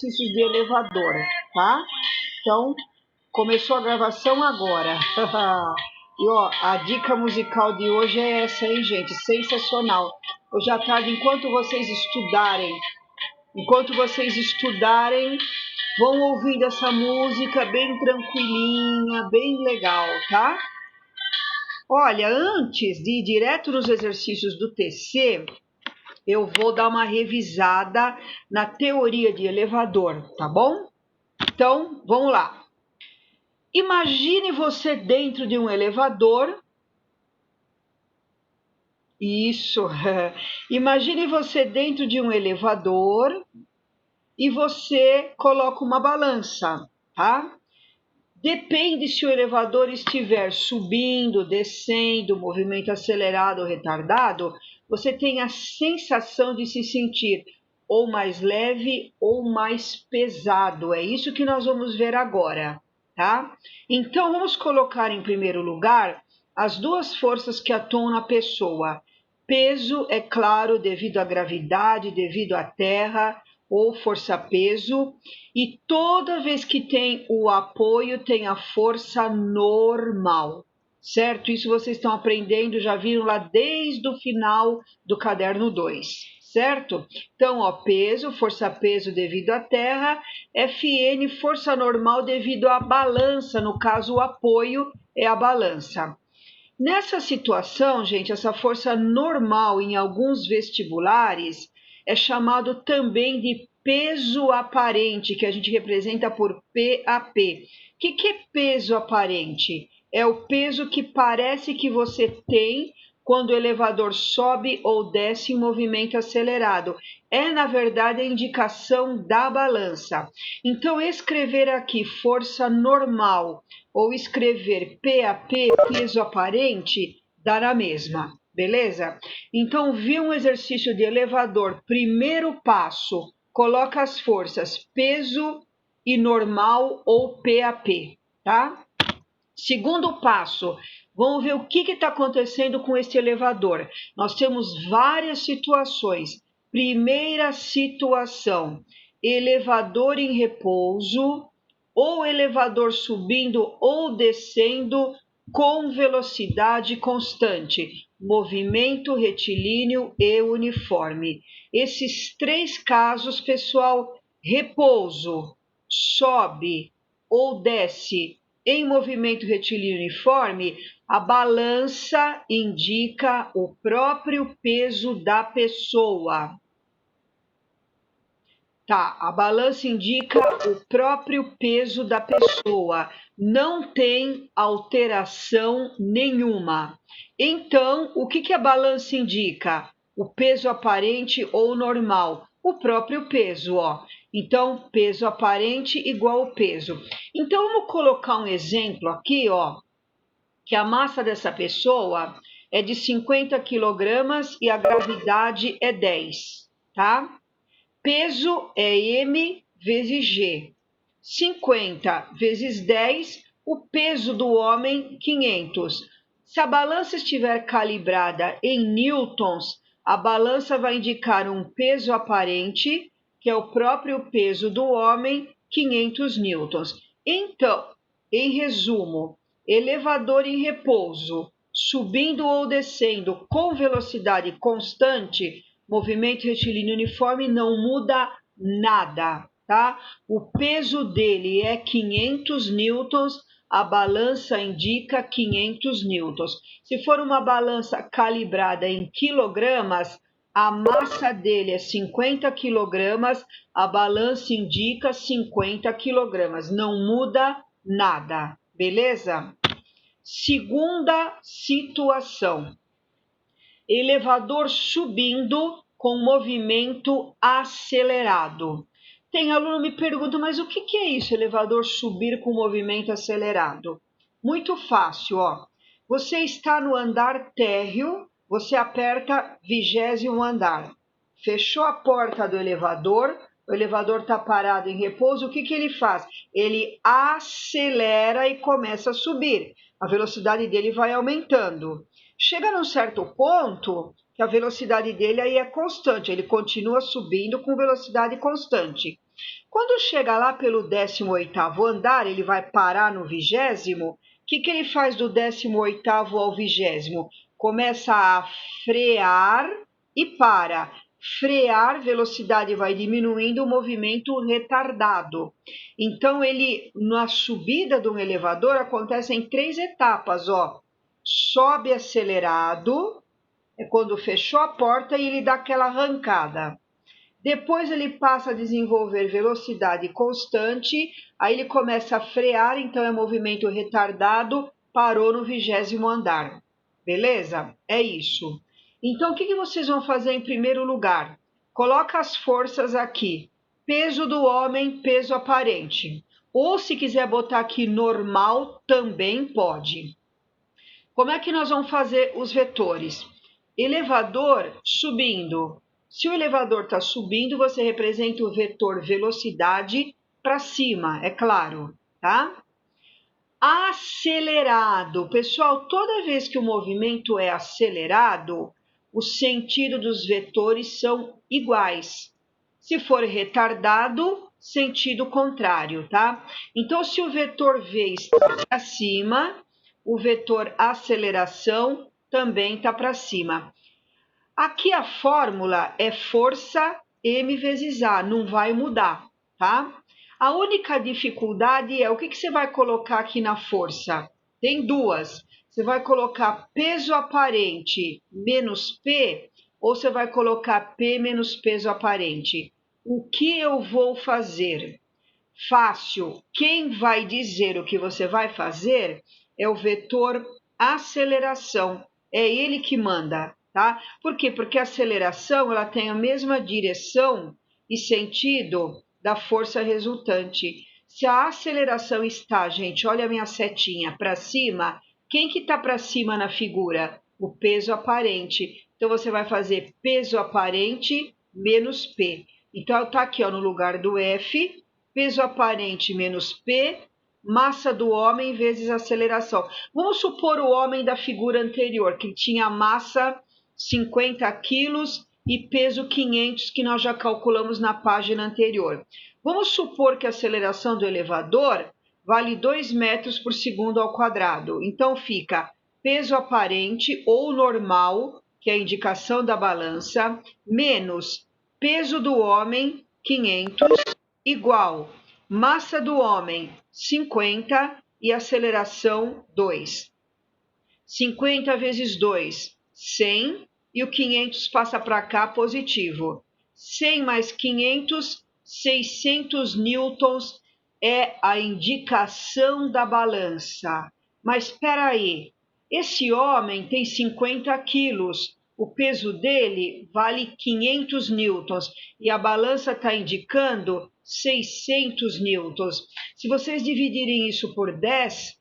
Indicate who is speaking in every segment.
Speaker 1: exercícios de elevador, tá? Então, começou a gravação agora. E ó, a dica musical de hoje é essa aí, gente, sensacional. Hoje à tarde, enquanto vocês estudarem, vão ouvindo essa música bem tranquilinha, bem legal, tá? Olha, antes de ir direto nos exercícios do TC, eu vou dar uma revisada na teoria de elevador, tá bom? Então, vamos lá. Imagine você dentro de um elevador. Isso. Imagine você dentro de um elevador e você coloca uma balança, tá? Depende se o elevador estiver subindo, descendo, movimento acelerado ou retardado, você tem a sensação de se sentir ou mais leve ou mais pesado. É isso que nós vamos ver agora, tá? Então, vamos colocar em primeiro lugar as duas forças que atuam na pessoa. Peso, é claro, devido à gravidade, devido à terra, ou força-peso, e toda vez que tem o apoio, tem a força normal, certo? Isso vocês estão aprendendo, já viram lá desde o final do caderno 2, certo? Então, ó, peso, força-peso devido à terra, Fn, força normal devido à balança, no caso, o apoio é a balança. Nessa situação, gente, essa força normal em alguns vestibulares é chamado também de peso aparente, que a gente representa por PAP. O que é peso aparente? É o peso que parece que você tem quando o elevador sobe ou desce em movimento acelerado. É, na verdade, a indicação da balança. Então, escrever aqui força normal ou escrever PAP, peso aparente, dá na mesma, beleza? Então, viu um exercício de elevador, primeiro passo, coloca as forças peso e normal ou PAP, tá? Segundo passo, vamos ver o que está acontecendo com este elevador. Nós temos várias situações. Primeira situação, elevador em repouso, ou elevador subindo ou descendo com velocidade constante, movimento retilíneo e uniforme. Esses três casos, pessoal, repouso, sobe ou desce em movimento retilíneo uniforme, a balança indica o próprio peso da pessoa. Tá, a balança indica o próprio peso da pessoa, não tem alteração nenhuma. Então, o que a balança indica? O peso aparente ou normal? O próprio peso, ó. Então, peso aparente igual ao peso. Então, vamos colocar um exemplo aqui, ó, que a massa dessa pessoa é de 50 quilogramas e a gravidade é 10, tá? Peso é M vezes G. 50 vezes 10, o peso do homem, 500. Se a balança estiver calibrada em newtons, a balança vai indicar um peso aparente, que é o próprio peso do homem, 500 newtons. Então, em resumo, elevador em repouso, subindo ou descendo com velocidade constante, movimento retilíneo uniforme, não muda nada, tá? O peso dele é 500 newtons, a balança indica 500 newtons. Se for uma balança calibrada em quilogramas, a massa dele é 50 quilogramas, a balança indica 50 quilogramas, não muda nada, beleza? Segunda situação. Elevador subindo com movimento acelerado. Tem aluno me pergunta, mas o que é isso, elevador subir com movimento acelerado? Muito fácil, ó. Você está no andar térreo, você aperta 20º andar. Fechou a porta do elevador, o elevador está parado em repouso, o que ele faz? Ele acelera e começa a subir. A velocidade dele vai aumentando. Chega num certo ponto que a velocidade dele aí é constante, ele continua subindo com velocidade constante. Quando chega lá pelo 18º andar, ele vai parar no 20º. O que ele faz do 18º ao 20º? Começa a frear e para. Frear, velocidade vai diminuindo, o movimento retardado. Então, na subida de um elevador, acontece em 3 etapas, ó. Sobe acelerado, é quando fechou a porta e ele dá aquela arrancada. Depois ele passa a desenvolver velocidade constante, aí ele começa a frear, então é movimento retardado, parou no 20º andar. Beleza? É isso. Então, o que vocês vão fazer em primeiro lugar? Coloca as forças aqui. Peso do homem, peso aparente. Ou se quiser botar aqui normal, também pode. Como é que nós vamos fazer os vetores? Elevador subindo. Se o elevador está subindo, você representa o vetor velocidade para cima, é claro, tá? Acelerado. Pessoal, toda vez que o movimento é acelerado, o sentido dos vetores são iguais. Se for retardado, sentido contrário, tá? Então, se o vetor V está para cima, o vetor aceleração também está para cima. Aqui a fórmula é força m vezes a, não vai mudar, tá? A única dificuldade é o que você vai colocar aqui na força? Tem duas. Você vai colocar peso aparente menos P ou você vai colocar P menos peso aparente? O que eu vou fazer? Fácil. Quem vai dizer o que você vai fazer é o vetor aceleração. É ele que manda, tá? Por quê? Porque a aceleração ela tem a mesma direção e sentido da força resultante. Se a aceleração está, gente, olha a minha setinha, para cima, quem que está para cima na figura? O peso aparente. Então, você vai fazer peso aparente menos P. Então, está aqui ó, no lugar do F, peso aparente menos P, massa do homem vezes aceleração. Vamos supor o homem da figura anterior, que tinha massa 50 quilos e peso 500, que nós já calculamos na página anterior. Vamos supor que a aceleração do elevador vale 2 metros por segundo ao quadrado. Então, fica peso aparente ou normal, que é a indicação da balança, menos peso do homem, 500, igual massa do homem 50 e aceleração 2. 50 vezes 2, 100, e o 500 passa para cá positivo. 100 mais 500, 600 newtons é a indicação da balança. Mas espera aí, esse homem tem 50 quilos, o peso dele vale 500 newtons e a balança está indicando 600 newtons. Se vocês dividirem isso por 10,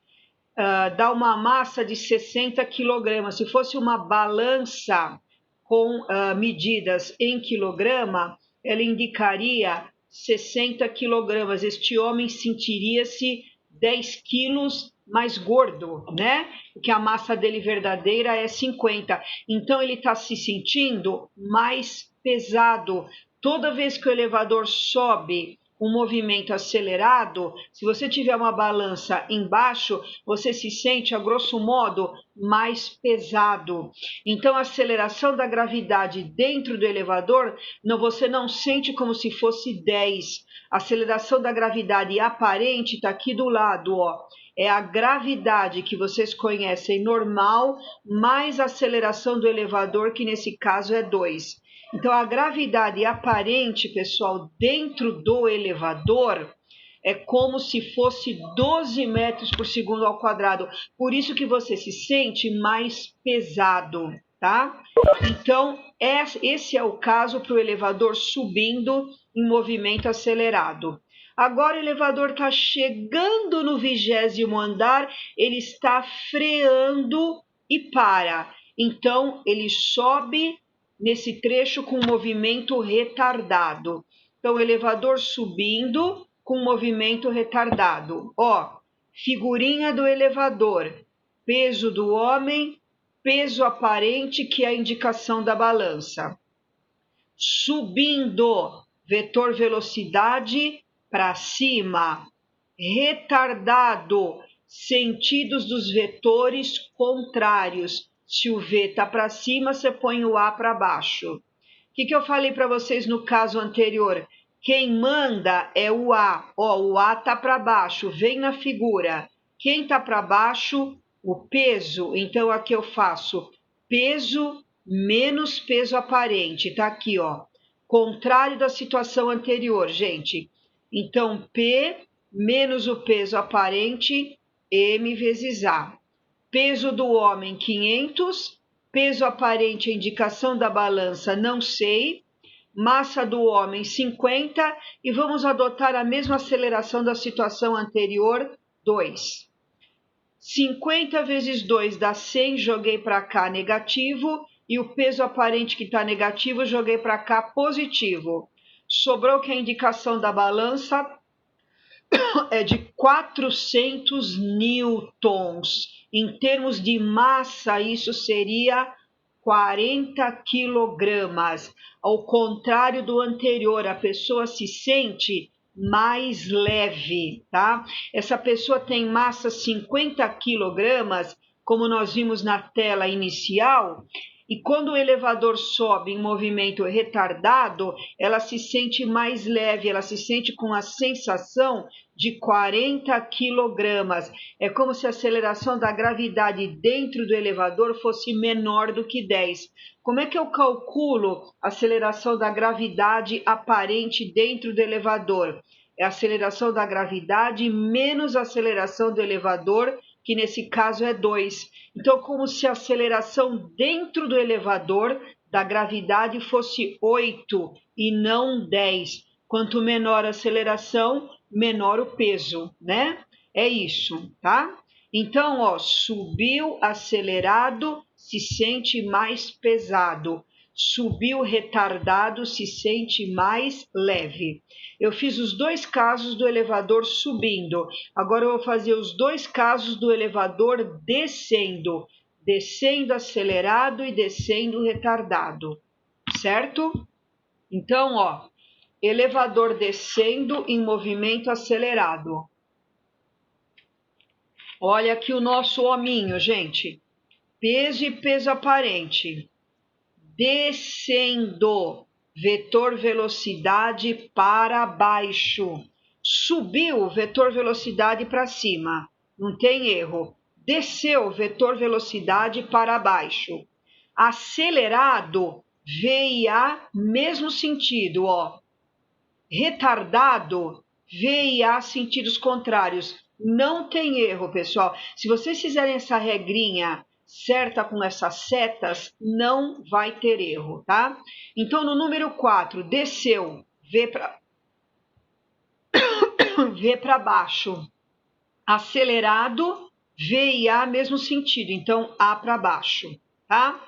Speaker 1: dá uma massa de 60 quilogramas. Se fosse uma balança com medidas em quilograma, ela indicaria 60 quilogramas. Este homem sentiria-se 10 quilos mais gordo, né? Porque a massa dele verdadeira é 50. Então, ele está se sentindo mais pesado. Toda vez que o elevador sobe um movimento acelerado, se você tiver uma balança embaixo, você se sente, a grosso modo, mais pesado. Então, a aceleração da gravidade dentro do elevador, você não sente como se fosse 10. A aceleração da gravidade aparente está aqui do lado, ó. É a gravidade que vocês conhecem normal, mais a aceleração do elevador, que nesse caso é 2. Então, a gravidade aparente, pessoal, dentro do elevador é como se fosse 12 metros por segundo ao quadrado. Por isso que você se sente mais pesado, tá? Então, esse é o caso para o elevador subindo em movimento acelerado. Agora o elevador está chegando no 20º andar, ele está freando e para. Então, ele sobe nesse trecho com movimento retardado. Então, o elevador subindo com movimento retardado. Ó, figurinha do elevador, peso do homem, peso aparente, que é a indicação da balança. Subindo, vetor velocidade para cima. Retardado, sentidos dos vetores contrários. Se o V está para cima, você põe o A para baixo. O que eu falei para vocês no caso anterior? Quem manda é o A. Ó, o A está para baixo, vem na figura. Quem está para baixo? O peso. Então, aqui eu faço peso menos peso aparente. Está aqui, ó. Contrário da situação anterior, gente. Então, P menos o peso aparente, M vezes A. Peso do homem, 500. Peso aparente, a indicação da balança, não sei. Massa do homem, 50. E vamos adotar a mesma aceleração da situação anterior, 2. 50 vezes 2 dá 100, joguei para cá negativo. E o peso aparente que está negativo, joguei para cá positivo. Sobrou que a indicação da balança é de 400 newtons. Em termos de massa, isso seria 40 quilogramas. Ao contrário do anterior, a pessoa se sente mais leve, tá? Essa pessoa tem massa 50 quilogramas, como nós vimos na tela inicial, e quando o elevador sobe em movimento retardado, ela se sente mais leve, ela se sente com a sensação de 40 quilogramas. É como se a aceleração da gravidade dentro do elevador fosse menor do que 10. Como é que eu calculo a aceleração da gravidade aparente dentro do elevador? É a aceleração da gravidade menos a aceleração do elevador, que nesse caso é 2. Então, como se a aceleração dentro do elevador da gravidade fosse 8 e não 10. Quanto menor a aceleração, menor o peso, né? É isso, tá? Então, ó, subiu acelerado, se sente mais pesado. Subiu retardado, se sente mais leve. Eu fiz os dois casos do elevador subindo. Agora eu vou fazer os dois casos do elevador descendo. Descendo acelerado e descendo retardado. Certo? Então, ó, elevador descendo em movimento acelerado. Olha aqui o nosso hominho, gente. Peso e peso aparente. Descendo. Vetor velocidade para baixo. Subiu, vetor velocidade para cima. Não tem erro. Desceu, vetor velocidade para baixo. Acelerado, V e A, mesmo sentido, ó. Retardado, V e A, sentidos contrários. Não tem erro, pessoal. Se vocês fizerem essa regrinha certa com essas setas, não vai ter erro, tá? Então, no número 4, desceu, V para baixo. Acelerado, V e A, mesmo sentido. Então, A para baixo, tá?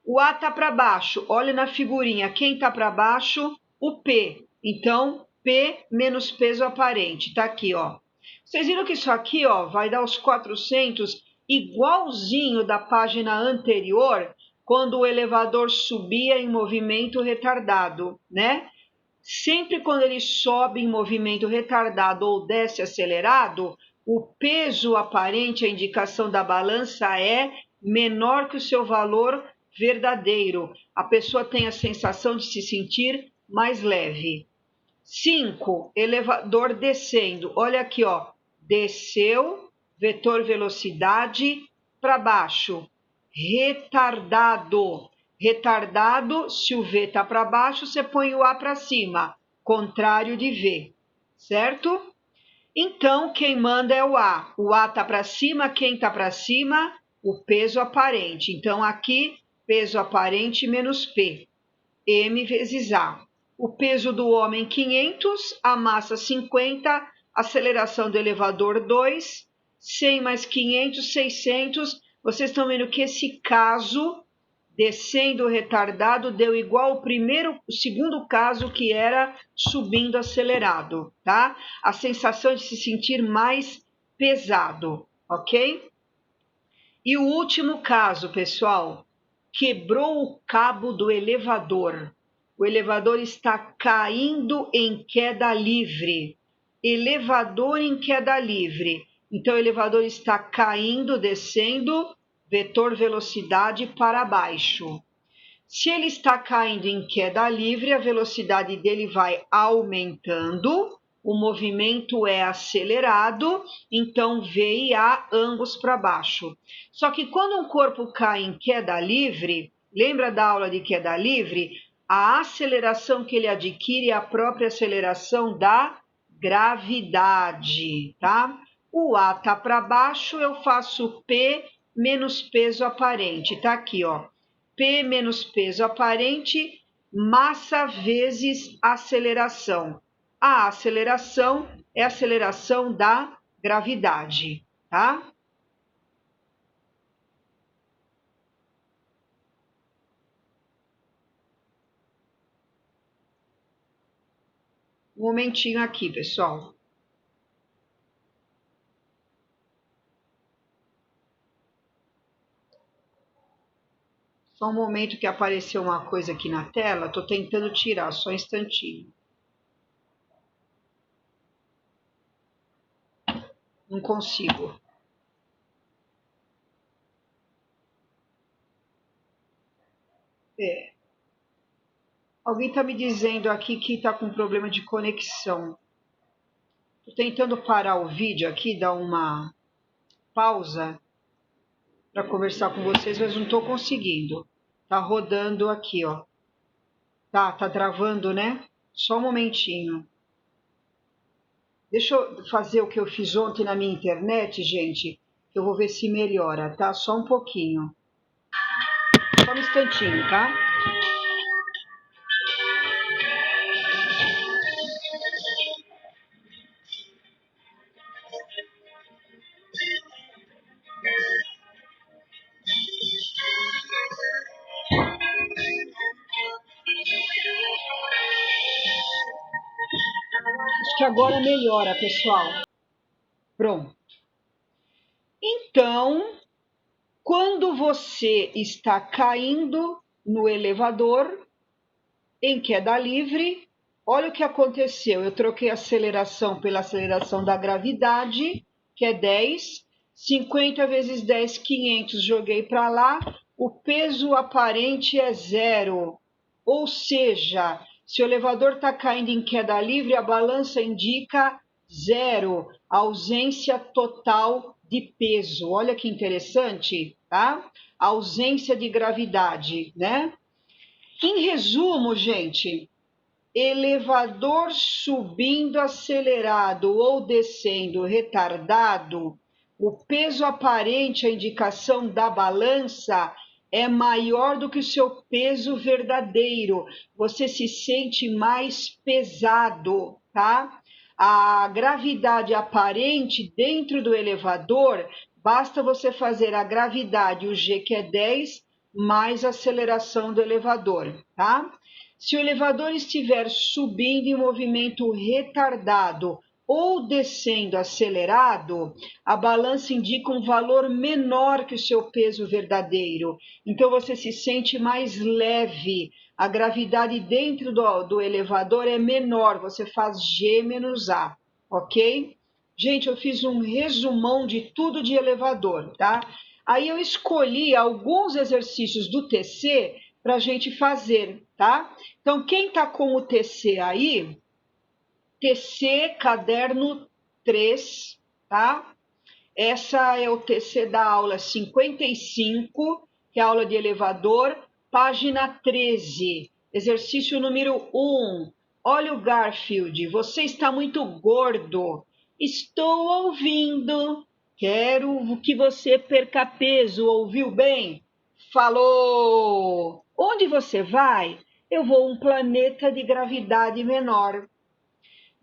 Speaker 1: O A tá para baixo. Olha na figurinha. Quem tá para baixo? O P. Então, P menos peso aparente. Tá aqui, ó. Vocês viram que isso aqui, ó, vai dar os 400 igualzinho da página anterior, quando o elevador subia em movimento retardado, né? Sempre quando ele sobe em movimento retardado ou desce acelerado, o peso aparente, a indicação da balança é menor que o seu valor verdadeiro. A pessoa tem a sensação de se sentir mais leve. 5. Elevador descendo. Olha aqui, ó. Desceu, vetor velocidade para baixo. Retardado. Retardado, se o V está para baixo, você põe o A para cima. Contrário de V. Certo? Então, quem manda é o A. O A está para cima, quem está para cima? O peso aparente. Então, aqui, peso aparente menos P. M vezes A. O peso do homem, 500. A massa, 50. Aceleração do elevador, 2. 100 mais 500, 600. Vocês estão vendo que esse caso, descendo retardado, deu igual o segundo caso, que era subindo acelerado, tá? A sensação de se sentir mais pesado, ok? E o último caso, pessoal, quebrou o cabo do elevador. O elevador está caindo em queda livre. Elevador em queda livre. Então, o elevador está caindo, descendo, vetor velocidade para baixo. Se ele está caindo em queda livre, a velocidade dele vai aumentando, o movimento é acelerado, então V e A ambos para baixo. Só que quando um corpo cai em queda livre, lembra da aula de queda livre? A aceleração que ele adquire é a própria aceleração da gravidade, tá? O A está para baixo, eu faço P menos peso aparente, tá aqui, ó. P menos peso aparente, massa vezes aceleração. A aceleração é a aceleração da gravidade, tá? Um momentinho aqui, pessoal. Só um momento que apareceu uma coisa aqui na tela, estou tentando tirar, só um instantinho. Não consigo. Alguém está me dizendo aqui que está com problema de conexão. Estou tentando parar o vídeo aqui, dar uma pausa para conversar com vocês, mas não estou conseguindo. Tá rodando aqui, ó. Tá travando, né? Só um momentinho. Deixa eu fazer o que eu fiz ontem na minha internet, gente, que eu vou ver se melhora, tá? Só um pouquinho. Só um instantinho, tá? Acho que agora melhora, pessoal. Pronto. Então, quando você está caindo no elevador em queda livre, olha o que aconteceu. Eu troquei a aceleração pela aceleração da gravidade, que é 10. 50 vezes 10, 500, joguei para lá. O peso aparente é 0. Ou seja, se o elevador está caindo em queda livre, a balança indica 0, ausência total de peso. Olha que interessante, tá? Ausência de gravidade, né? Em resumo, gente, elevador subindo acelerado ou descendo retardado, o peso aparente, a indicação da balança, é maior do que o seu peso verdadeiro. Você se sente mais pesado, tá? A gravidade aparente dentro do elevador, basta você fazer a gravidade, o G que é 10, mais a aceleração do elevador, tá? Se o elevador estiver subindo em movimento retardado ou descendo acelerado, a balança indica um valor menor que o seu peso verdadeiro. Então você se sente mais leve. A gravidade dentro do elevador é menor, você faz G menos A, ok? Gente, eu fiz um resumão de tudo de elevador, tá? Aí eu escolhi alguns exercícios do TC para a gente fazer, tá? Então, quem está com o TC aí, TC caderno 3, tá? Essa é o TC da aula 55, que é a aula de elevador, página 13, exercício número 1. Olha o Garfield, você está muito gordo. Estou ouvindo. Quero que você perca peso, ouviu bem? Falou! Onde você vai? Eu vou a um planeta de gravidade menor.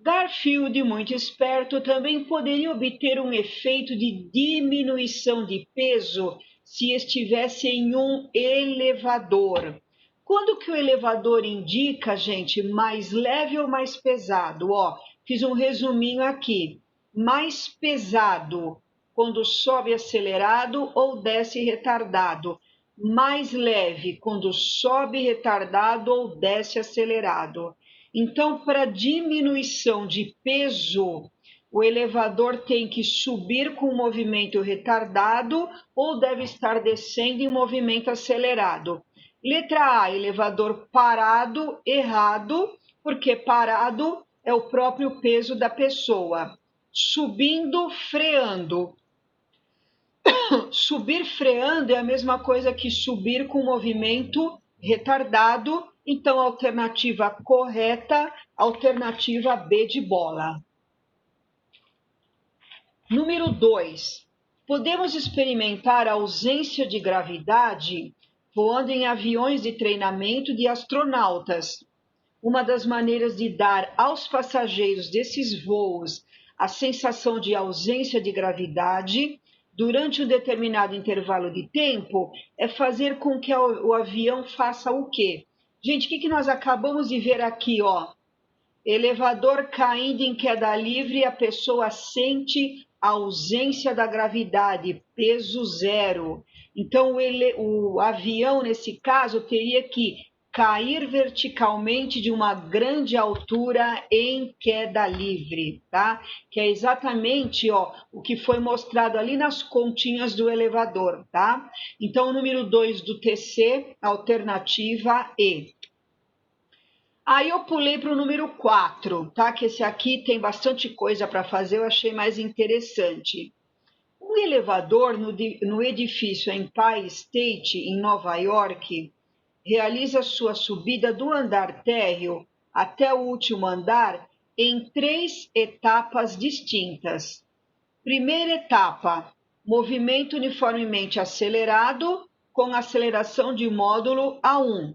Speaker 1: Garfield, muito esperto, também poderia obter um efeito de diminuição de peso se estivesse em um elevador. Quando que o elevador indica, gente, mais leve ou mais pesado? Ó, fiz um resuminho aqui. Mais pesado quando sobe acelerado ou desce retardado. mais leve quando sobe retardado ou desce acelerado. Então, para diminuição de peso, o elevador tem que subir com movimento retardado ou deve estar descendo em movimento acelerado. Letra A, elevador parado, errado, porque parado é o próprio peso da pessoa. Subindo, freando. Subir freando é a mesma coisa que subir com movimento retardado. Então, alternativa correta, alternativa B de bola. Número 2. Podemos experimentar a ausência de gravidade voando em aviões de treinamento de astronautas. Uma das maneiras de dar aos passageiros desses voos a sensação de ausência de gravidade durante um determinado intervalo de tempo é fazer com que o avião faça o quê? Gente, o que nós acabamos de ver aqui, ó? Elevador caindo em queda livre, a pessoa sente a ausência da gravidade, peso zero. Então, o avião, nesse caso, teria que cair verticalmente de uma grande altura em queda livre, tá? Que é exatamente, ó, o que foi mostrado ali nas continhas do elevador, tá? Então, o número 2 do TC, alternativa E. Aí eu pulei para o número 4, tá? Que esse aqui tem bastante coisa para fazer, eu achei mais interessante. Um elevador no edifício Empire State, em Nova York, realiza sua subida do andar térreo até o último andar em 3 etapas distintas. Primeira etapa, movimento uniformemente acelerado com aceleração de módulo A1.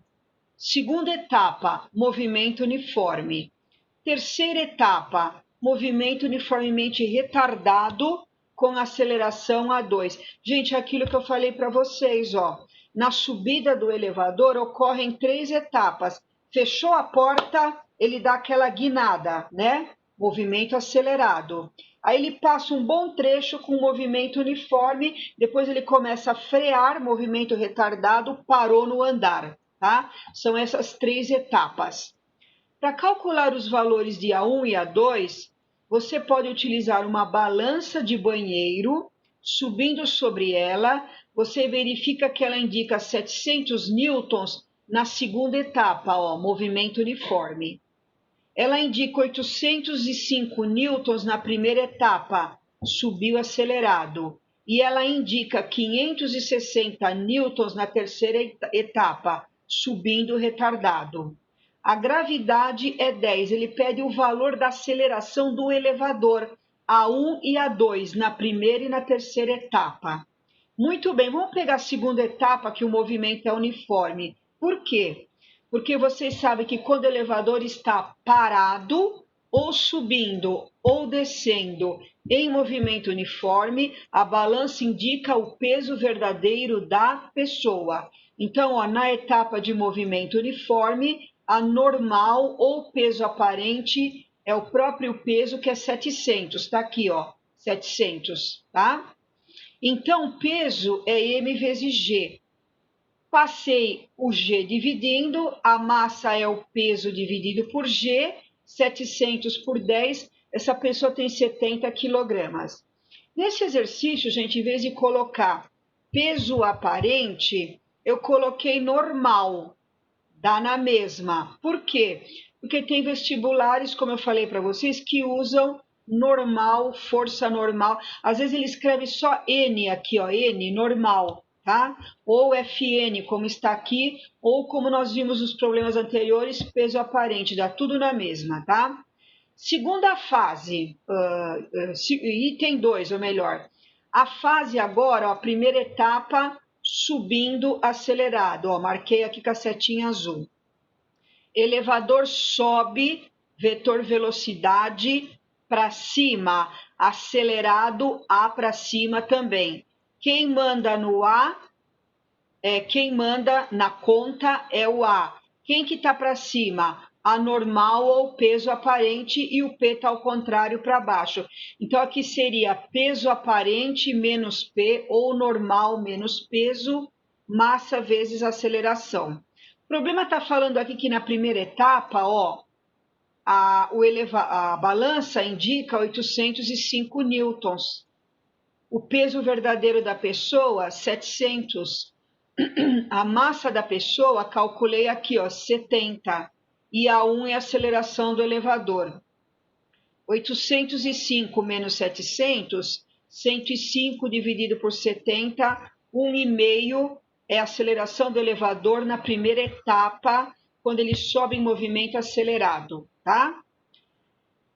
Speaker 1: Segunda etapa, movimento uniforme. Terceira etapa, movimento uniformemente retardado com aceleração A2. Gente, aquilo que eu falei para vocês, ó. Na subida do elevador ocorrem 3 etapas. Fechou a porta, ele dá aquela guinada, né? Movimento acelerado. Aí ele passa um bom trecho com movimento uniforme, depois ele começa a frear, movimento retardado, parou no andar. Tá? São essas 3 etapas. Para calcular os valores de A1 e A2, você pode utilizar uma balança de banheiro. Subindo sobre ela, você verifica que ela indica 700 newtons na segunda etapa, ó, movimento uniforme. Ela indica 805 newtons na primeira etapa, subiu acelerado. E ela indica 560 newtons na terceira etapa, subindo retardado. A gravidade é 10, ele pede o valor da aceleração do elevador, A1 e A2, na primeira e na terceira etapa. Muito bem, vamos pegar a segunda etapa, que o movimento é uniforme. Por quê? Porque vocês sabem que quando o elevador está parado, ou subindo ou descendo em movimento uniforme, a balança indica o peso verdadeiro da pessoa. Então, ó, na etapa de movimento uniforme, a normal ou peso aparente é o próprio peso, que é 700. Tá aqui, ó, 700, tá? Então, peso é M vezes G. Passei o G dividindo, a massa é o peso dividido por G, 700 por 10, essa pessoa tem 70 quilogramas. Nesse exercício, gente, em vez de colocar peso aparente, eu coloquei normal, dá na mesma. Por quê? Porque tem vestibulares, como eu falei para vocês, que usam normal, força normal. Às vezes ele escreve só N aqui, ó, N, normal, tá? Ou FN, como está aqui, ou como nós vimos nos problemas anteriores, peso aparente, dá tudo na mesma, tá? Segunda fase, item 2, ou melhor. A fase agora, ó, a primeira etapa, subindo acelerado, ó, marquei aqui com a setinha azul. Elevador sobe, vetor velocidade para cima, acelerado A para cima também. Quem manda no A, quem manda na conta é o A. Quem que está para cima? A normal ou peso aparente, e o P está ao contrário para baixo. Então aqui seria peso aparente menos P, ou normal menos peso, massa vezes aceleração. O problema está falando aqui que na primeira etapa, ó, a balança indica 805 newtons. O peso verdadeiro da pessoa, 700. A massa da pessoa, calculei aqui, ó, 70. E a 1 é a aceleração do elevador. 805 menos 700, 105 dividido por 70, 1,5 é a aceleração do elevador na primeira etapa, quando ele sobe em movimento acelerado, tá?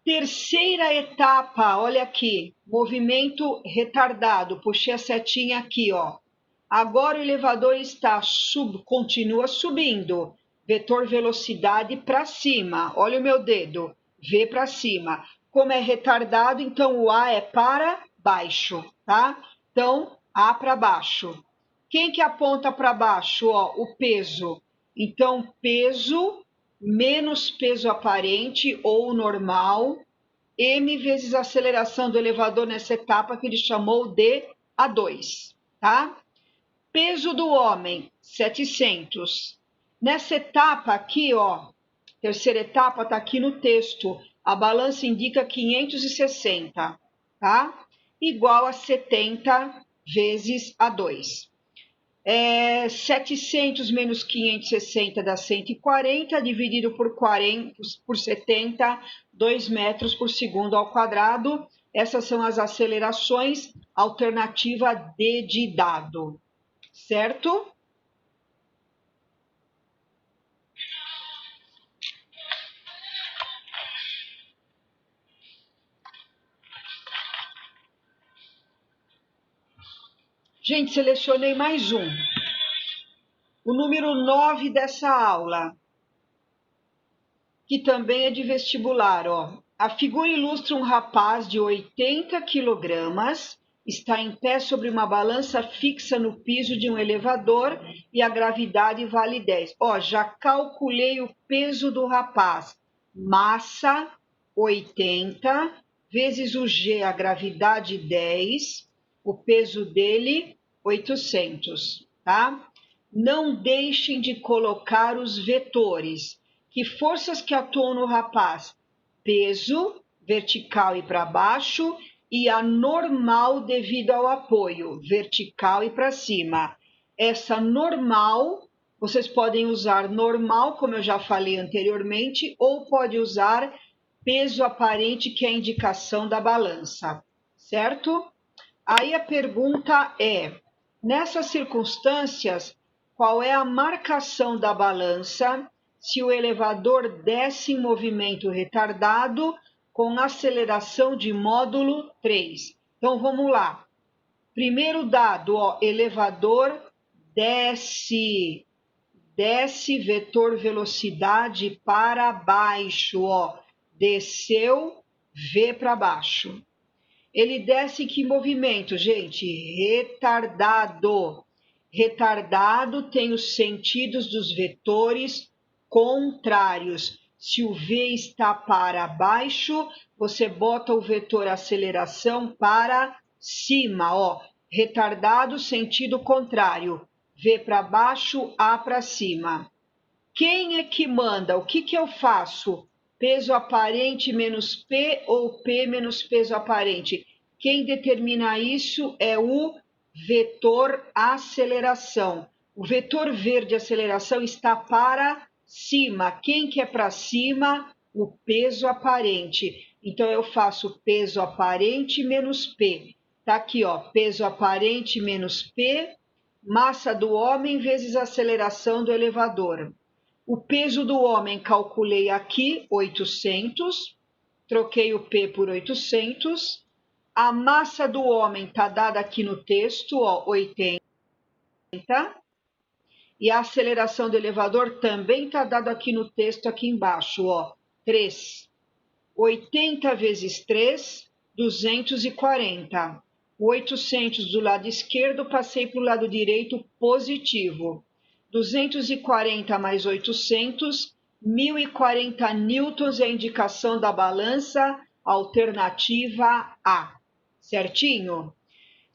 Speaker 1: Terceira etapa, olha aqui, movimento retardado, puxei a setinha aqui, ó. Agora o elevador continua subindo, vetor velocidade para cima, olha o meu dedo, V para cima. Como é retardado, então o A é para baixo, tá? Então, A para baixo. Quem que aponta para baixo? Ó, o peso. Então, peso menos peso aparente ou normal, m vezes a aceleração do elevador nessa etapa que ele chamou de A2, tá? Peso do homem, 700. Nessa etapa aqui, ó, terceira etapa está aqui no texto, a balança indica 560, tá? Igual a 70 vezes A2. 700 menos 560 dá 140, dividido por 70, 2 metros por segundo ao quadrado. Essas são as acelerações, alternativa D de dado, certo? Gente, selecionei mais um. O número 9 dessa aula, que também é de vestibular, ó. A figura ilustra um rapaz de 80 quilogramas, está em pé sobre uma balança fixa no piso de um elevador e a gravidade vale 10. Ó, já calculei o peso do rapaz. Massa, 80, vezes o G, a gravidade 10, o peso dele, 800, tá? Não deixem de colocar os vetores. Que forças que atuam no rapaz? Peso, vertical e para baixo, e a normal devido ao apoio, vertical e para cima. Essa normal, vocês podem usar normal, como eu já falei anteriormente, ou pode usar peso aparente, que é a indicação da balança, certo? Aí a pergunta é, nessas circunstâncias, qual é a marcação da balança se o elevador desce em movimento retardado com aceleração de módulo 3? Então, vamos lá. Primeiro dado, ó, elevador desce, vetor velocidade para baixo, ó, desceu, V para baixo. Ele desce em que movimento, gente? Retardado. Retardado tem os sentidos dos vetores contrários. Se o V está para baixo, você bota o vetor aceleração para cima, ó. Retardado, sentido contrário. V para baixo, A para cima. Quem é que manda? O que eu faço? Peso aparente menos P ou P menos peso aparente? Quem determina isso é o vetor aceleração. O vetor verde aceleração está para cima. Quem que é para cima? O peso aparente. Então, eu faço peso aparente menos P. Tá aqui, ó, peso aparente menos P, massa do homem vezes aceleração do elevador. O peso do homem calculei aqui, 800, troquei o P por 800. A massa do homem está dada aqui no texto, ó, 80. E a aceleração do elevador também está dada aqui no texto, aqui embaixo, ó, 3. 80 vezes 3, 240. O 800 do lado esquerdo, passei para o lado direito positivo. 240 mais 800, 1040 newtons é a indicação da balança, alternativa A. Certinho?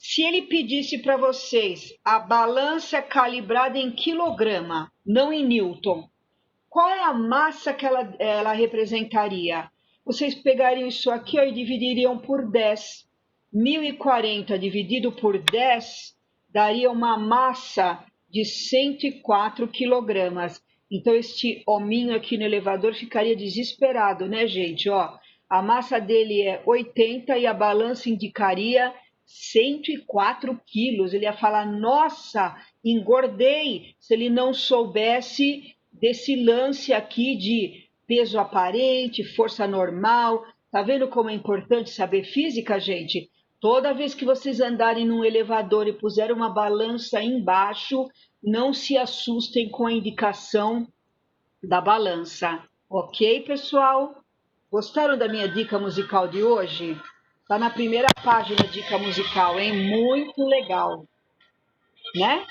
Speaker 1: Se ele pedisse para vocês a balança calibrada em quilograma, não em newton, qual é a massa que ela representaria? Vocês pegariam isso aqui ó, e dividiriam por 10. 1040 dividido por 10 daria uma massa de 104 quilogramas. Então, este hominho aqui no elevador ficaria desesperado, né, gente? Ó, a massa dele é 80 e a balança indicaria 104 quilos. Ele ia falar, nossa, engordei, se ele não soubesse desse lance aqui de peso aparente, força normal. Tá vendo como é importante saber física, gente? Toda vez que vocês andarem num elevador e puserem uma balança embaixo, não se assustem com a indicação da balança. Ok, pessoal? Gostaram da minha dica musical de hoje? Tá na primeira página, dica musical, hein? Muito legal, né?